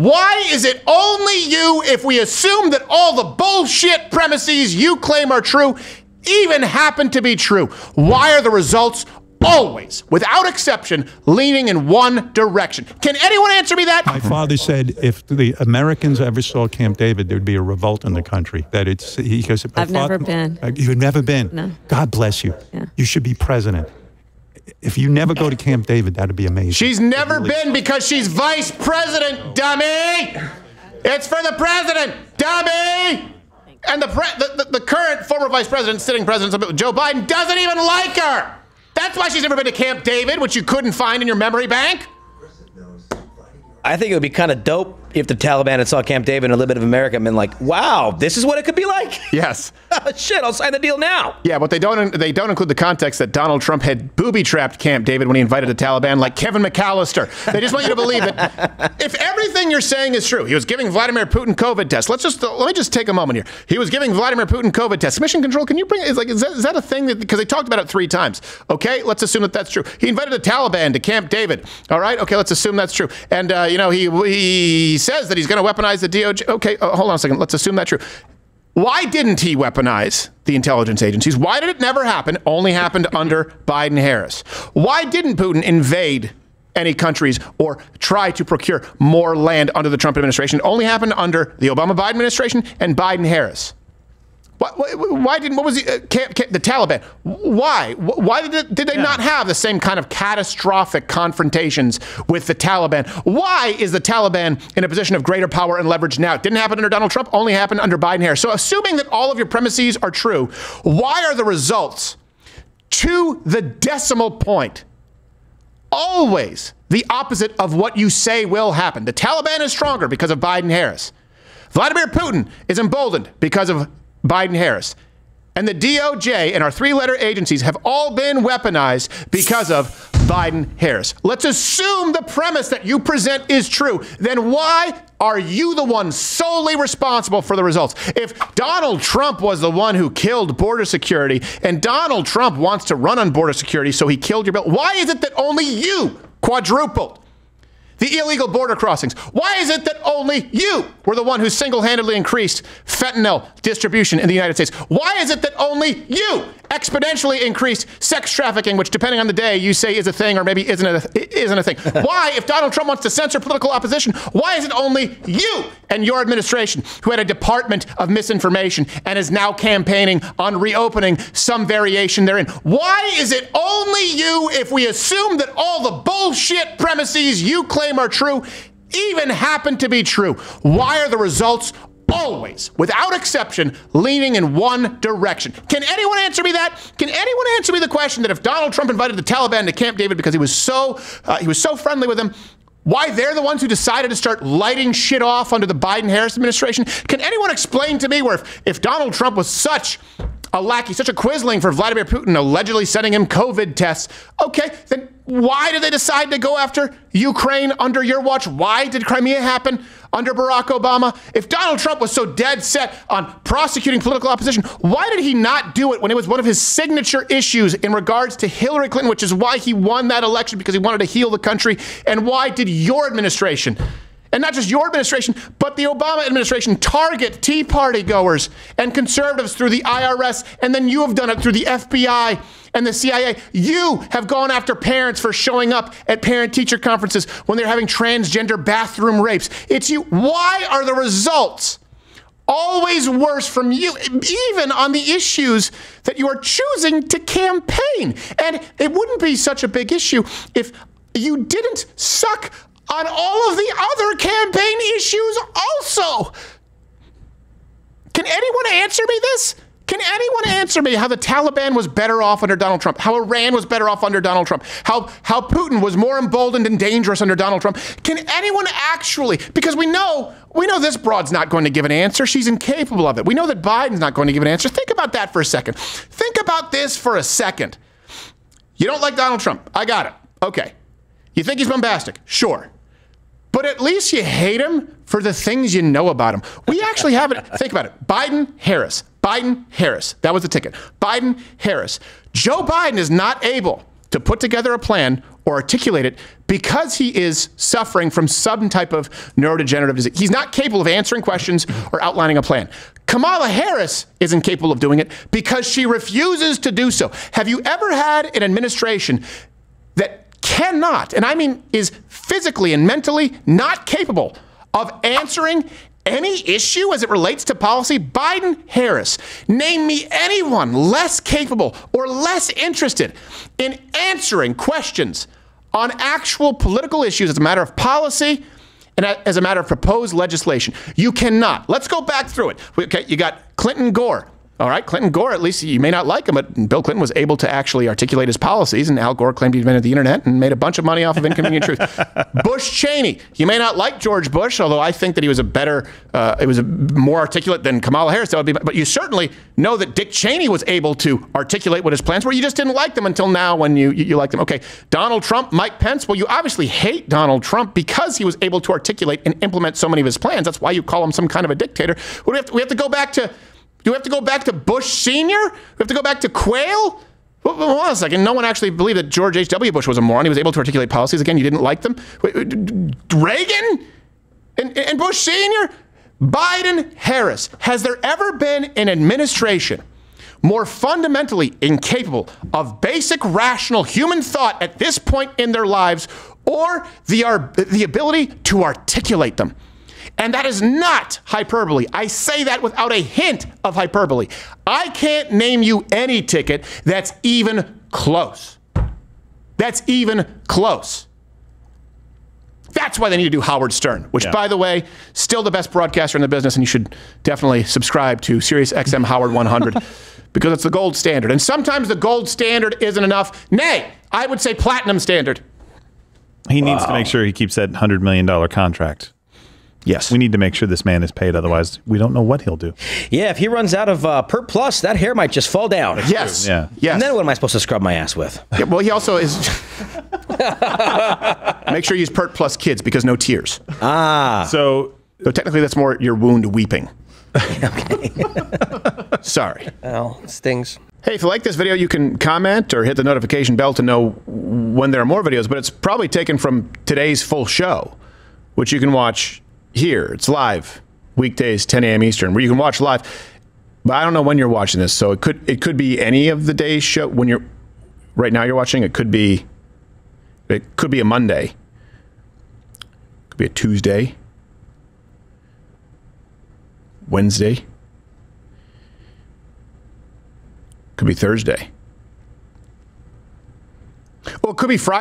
Why is it only you if we assume that all the bullshit premises you claim are true even happen to be true? Why are the results always, without exception, leaning in one direction? Can anyone answer me that? My father said if the Americans ever saw Camp David, there'd be a revolt in the country. That it's, he goes, I've never been. You've never been? No. God bless you. Yeah. You should be president. If you never go to Camp David, that'd be amazing. She's never been because she's vice president, dummy! It's for the president, dummy! And the current former vice president, sitting president, Joe Biden, doesn't even like her! That's why she's never been to Camp David, which you couldn't find in your memory bank. I think it would be kind of dope if the Taliban had saw Camp David and a little bit of America and been like, wow, this is what it could be like? Yes. Shit, I'll sign the deal now. Yeah, but they don't include the context that Donald Trump had booby-trapped Camp David when he invited the Taliban, like Kevin McAllister. They just want you to believe that if everything you're saying is true, he was giving Vladimir Putin COVID tests. Let me just take a moment here. He was giving Vladimir Putin COVID tests. Mission Control, can you bring is that a thing? Because they talked about it 3 times. Okay, let's assume that that's true. He invited the Taliban to Camp David. All right, okay, let's assume that's true. And you know, he says that he's going to weaponize the DOJ. Okay, hold on a second. Let's assume that's true. Why didn't he weaponize the intelligence agencies? Why did it never happen? Only happened under Biden-Harris. Why didn't Putin invade any countries or try to procure more land under the Trump administration? It only happened under the Obama-Biden administration and Biden-Harris. Why didn't, what was the Taliban? Why did they not have the same kind of catastrophic confrontations with the Taliban? Why is the Taliban in a position of greater power and leverage now? It didn't happen under Donald Trump, only happened under Biden-Harris. So assuming that all of your premises are true, why are the results to the decimal point always the opposite of what you say will happen? The Taliban is stronger because of Biden-Harris. Vladimir Putin is emboldened because of Biden-Harris. And the DOJ and our 3-letter agencies have all been weaponized because of Biden-Harris. Let's assume the premise that you present is true. Then why are you the one solely responsible for the results? If Donald Trump was the one who killed border security and Donald Trump wants to run on border security, so he killed your bill, why is it that only you quadrupled the illegal border crossings? Why is it that only you were the one who single-handedly increased fentanyl distribution in the United States? Why is it that only you exponentially increased sex trafficking, which, depending on the day, you say is a thing or maybe isn't a thing? Why, if Donald Trump wants to censor political opposition, why is it only you and your administration who had a department of misinformation and is now campaigning on reopening some variation therein? Why is it only you if we assume that all the bullshit premises you claim are true even happen to be true? Why are the results always, without exception, leaning in one direction? Can anyone answer me that? Can anyone answer me the question that if Donald Trump invited the Taliban to Camp David because he was so friendly with them, why they're the ones who decided to start lighting shit off under the Biden-Harris administration? Can anyone explain to me where if Donald Trump was such a lackey, such a quisling for Vladimir Putin, allegedly sending him COVID tests, okay, then why did they decide to go after Ukraine under your watch? Why did Crimea happen under Barack Obama? If Donald Trump was so dead set on prosecuting political opposition, why did he not do it when it was one of his signature issues in regards to Hillary Clinton, which is why he won that election, because he wanted to heal the country? And why did your administration, and not just your administration, but the Obama administration, target Tea Party goers and conservatives through the IRS, and then you have done it through the FBI and the CIA? You have gone after parents for showing up at parent-teacher conferences when they're having transgender bathroom rapes. It's you. Why are the results always worse from you, even on the issues that you are choosing to campaign? And it wouldn't be such a big issue if you didn't suck on all of the other campaign issues also. Can anyone answer me this? Can anyone answer me how the Taliban was better off under Donald Trump? How Iran was better off under Donald Trump? How Putin was more emboldened and dangerous under Donald Trump? Can anyone actually, because we know this broad's not going to give an answer. She's incapable of it. We know that Biden's not going to give an answer. Think about that for a second. Think about this for a second. You don't like Donald Trump. I got it. Okay. You think he's bombastic? Sure. But at least you hate him for the things you know about him. We actually have it. Think about it. Biden-Harris. Biden-Harris. That was the ticket. Biden-Harris. Joe Biden is not able to put together a plan or articulate it because he is suffering from some type of neurodegenerative disease. He's not capable of answering questions or outlining a plan. Kamala Harris isn't capable of doing it because she refuses to do so. Have you ever had an administration that cannot, and I mean is physically and mentally not capable of answering any issue as it relates to policy? Biden, Harris, name me anyone less capable or less interested in answering questions on actual political issues as a matter of policy and as a matter of proposed legislation. You cannot. Let's go back through it. Okay, you got Clinton Gore. All right, Clinton Gore, at least you may not like him, but Bill Clinton was able to actually articulate his policies, and Al Gore claimed he invented the internet and made a bunch of money off of inconvenient truth. Bush Cheney, you may not like George Bush, although I think that he was more articulate than Kamala Harris. That would be, but you certainly know that Dick Cheney was able to articulate what his plans were. You just didn't like them until now when you like them. Okay, Donald Trump, Mike Pence, well, you obviously hate Donald Trump because he was able to articulate and implement so many of his plans. That's why you call him some kind of a dictator. We have to go back to... Do we have to go back to Bush Sr.? We have to go back to Quayle? Hold on a second. No one actually believed that George H.W. Bush was a moron. He was able to articulate policies. Again, you didn't like them. Reagan? And Bush Sr.? Biden, Harris. Has there ever been an administration more fundamentally incapable of basic rational human thought at this point in their lives or the ability to articulate them? And that is not hyperbole. I say that without a hint of hyperbole. I can't name you any ticket that's even close. That's even close. That's why they need to do Howard Stern, which, by the way, still the best broadcaster in the business, and you should definitely subscribe to Sirius XM Howard 100 because it's the gold standard. And sometimes the gold standard isn't enough. Nay, I would say platinum standard. He needs to make sure he keeps that $100 million contract. Yes. We need to make sure this man is paid. Otherwise, we don't know what he'll do. Yeah, if he runs out of Pert Plus, that hair might just fall down. Yes. Yeah. Yes. And then what am I supposed to scrub my ass with? Yeah, well, he also is... Make sure you use Pert Plus Kids because no tears. So technically, that's more your wound weeping. Okay. Sorry. Well, it stings. Hey, if you like this video, you can comment or hit the notification bell to know when there are more videos, but it's probably taken from today's full show, which you can watch here. It's live, weekdays, 10 a.m. Eastern, where you can watch live. But I don't know when you're watching this, so it could be any of the day's show. When you're right now, you're watching. It could be a Monday. It could be a Tuesday, Wednesday. Could be Thursday. Well, it could be Friday.